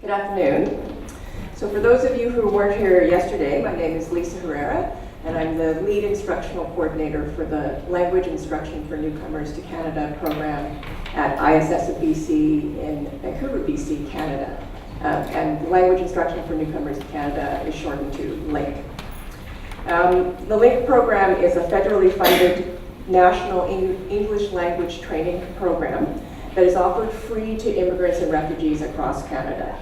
Good afternoon. So for those of you who weren't here yesterday, my name is Lisa Herrera, and I'm the lead instructional coordinator for the Language Instruction for Newcomers to Canada program at ISS of BC in Vancouver, BC, Canada. And Language Instruction for Newcomers to Canada is shortened to LINC. The LINC program is a federally funded national English language training program that is offered free to immigrants and refugees across Canada.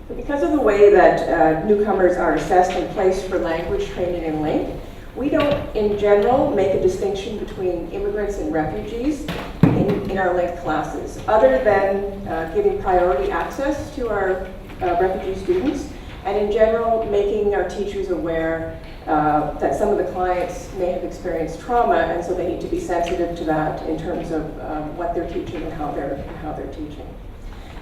But because of the way that newcomers are assessed and placed for language training in LINC, we don't, in general, make a distinction between immigrants and refugees in our LINC classes, other than giving priority access to our refugee students, and in general, making our teachers aware that some of the clients may have experienced trauma, and so they need to be sensitive to that in terms of what they're teaching and how they're teaching.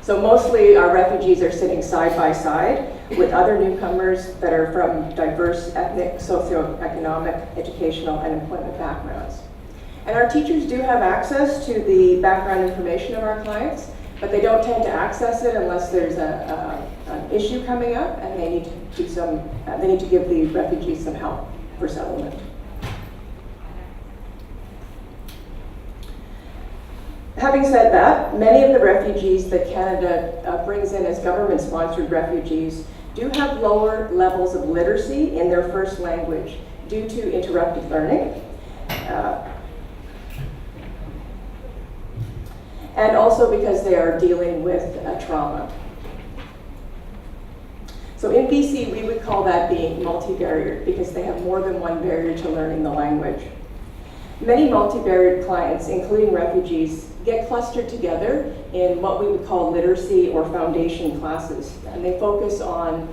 So mostly our refugees are sitting side by side with other newcomers that are from diverse ethnic, socioeconomic, educational, and employment backgrounds. And our teachers do have access to the background information of our clients, but they don't tend to access it unless there's an issue coming up and they need to do they need to give the refugees some help for settlement. Having said that, many of the refugees that Canada brings in as government-sponsored refugees do have lower levels of literacy in their first language due to interrupted learning. And also because they are dealing with trauma. So in BC, we would call that being multi-barriered because they have more than one barrier to learning the language. Many multi-barriered clients, including refugees, get clustered together in what we would call literacy or foundation classes. And they focus on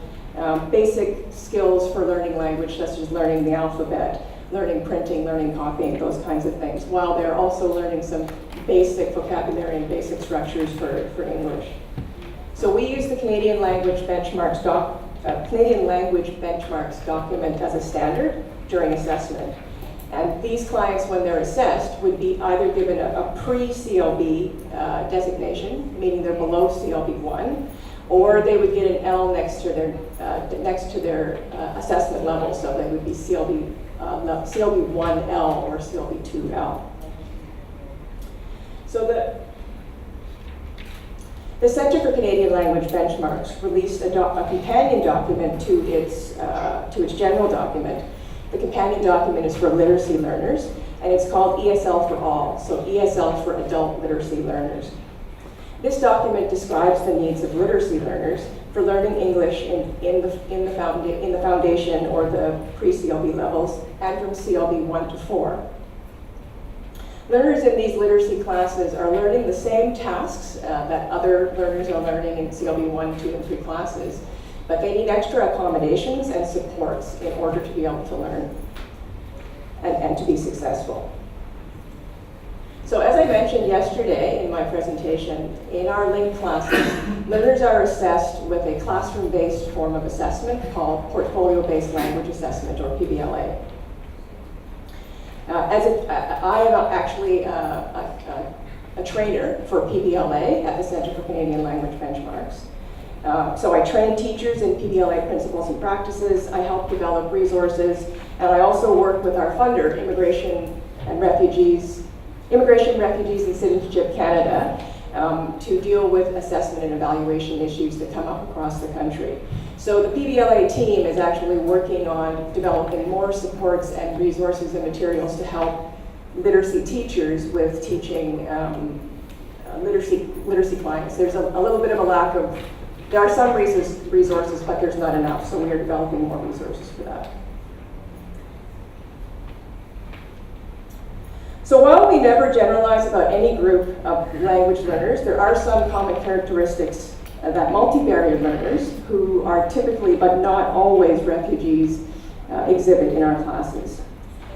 basic skills for learning language, such as learning the alphabet, learning printing, learning copying, those kinds of things, while they're also learning some basic vocabulary and basic structures for English. So we use the Canadian Language Benchmarks document as a standard during assessment. And these clients, when they're assessed, would be either given a pre-CLB designation, meaning they're below CLB1, or they would get an L next to their assessment level, so they would be CLB1L or CLB2L. So the Centre for Canadian Language Benchmarks released a companion document to its general document. The companion document is for literacy learners, and it's called ESL for All, so ESL for adult literacy learners. This document describes the needs of literacy learners for learning English in the foundation or the pre-CLB levels, and from CLB 1 to 4. Learners in these literacy classes are learning the same tasks that other learners are learning in CLB 1, 2, and 3 classes, but they need extra accommodations and supports in order to be able to learn and to be successful. So as I mentioned yesterday in my presentation, in our LINC classes, learners are assessed with a classroom-based form of assessment called Portfolio-Based Language Assessment, or PBLA. I am actually a trainer for PBLA at the Centre for Canadian Language Benchmarks. So I train teachers in PBLA principles and practices, I help develop resources, and I also work with our funder, Immigration, Refugees and Citizenship Canada, to deal with assessment and evaluation issues that come up across the country. So the PBLA team is actually working on developing more supports and resources and materials to help literacy teachers with teaching literacy clients. There's a little bit of a lack of, there are some resources, but there's not enough, so we are developing more resources for that. So while we never generalize about any group of language learners, there are some common characteristics that multi-barrier learners, who are typically but not always refugees, exhibit in our classes.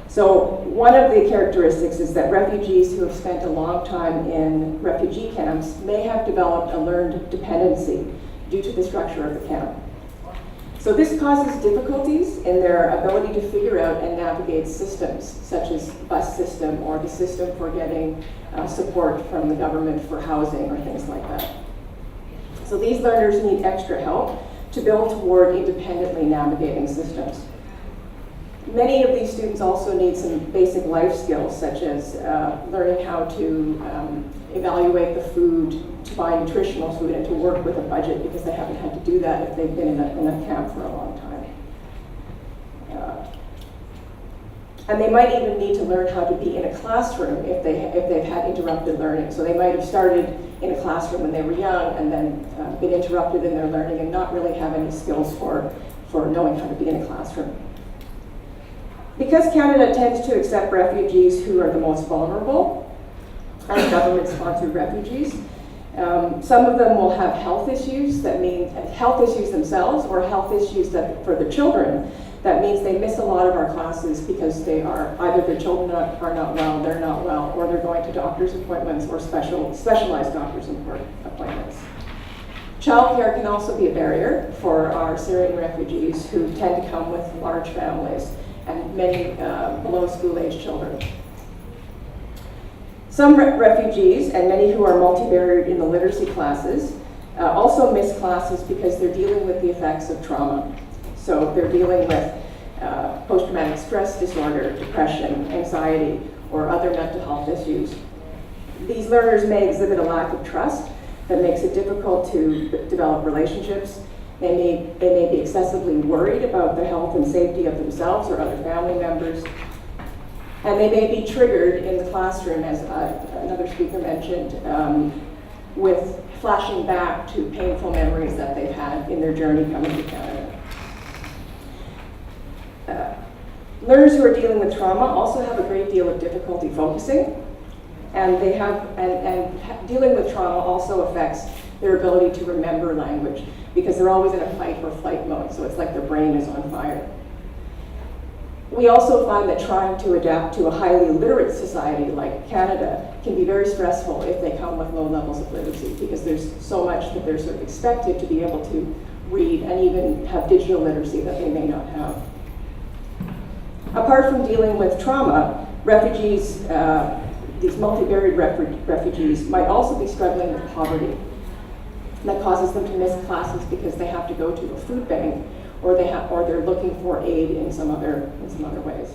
So one of the characteristics is that refugees who have spent a long time in refugee camps may have developed a learned dependency due to the structure of the camp. So this causes difficulties in their ability to figure out and navigate systems, such as bus system or the system for getting support from the government for housing or things like that. So these learners need extra help to build toward independently navigating systems. Many of these students also need some basic life skills, such as learning how to evaluate the food, to buy nutritional food, and to work with a budget, because they haven't had to do that if they've been in a camp for a long time. And they might even need to learn how to be in a classroom if they've had interrupted learning. So they might have started in a classroom when they were young and then been interrupted in their learning and not really have any skills for knowing how to be in a classroom. Because Canada tends to accept refugees who are the most vulnerable, as government-sponsored refugees, some of them will have health issues, that mean health issues themselves, or health issues that for their children. That means they miss a lot of our classes because they are either their children are not well, they're not well, or they're going to doctor's appointments or specialized doctor's appointments. Childcare can also be a barrier for our Syrian refugees who tend to come with large families and many below school-age children. Some refugees, and many who are multivariate in the literacy classes, also miss classes because they're dealing with the effects of trauma. So they're dealing with post-traumatic stress disorder, depression, anxiety, or other mental health issues. These learners may exhibit a lack of trust that makes it difficult to develop relationships. They may be excessively worried about the health and safety of themselves or other family members. And they may be triggered in the classroom, as another speaker mentioned, with flashing back to painful memories that they've had in their journey coming to Canada. Learners who are dealing with trauma also have a great deal of difficulty focusing, and dealing with trauma also affects their ability to remember language, because they're always in a fight or flight mode, so it's like their brain is on fire. We also find that trying to adapt to a highly literate society like Canada can be very stressful if they come with low levels of literacy, because there's so much that they're sort of expected to be able to read and even have digital literacy that they may not have. Apart from dealing with trauma, refugees, these multivariate refugees might also be struggling with poverty. That causes them to miss classes because they have to go to a food bank, or they're looking for aid in some other ways.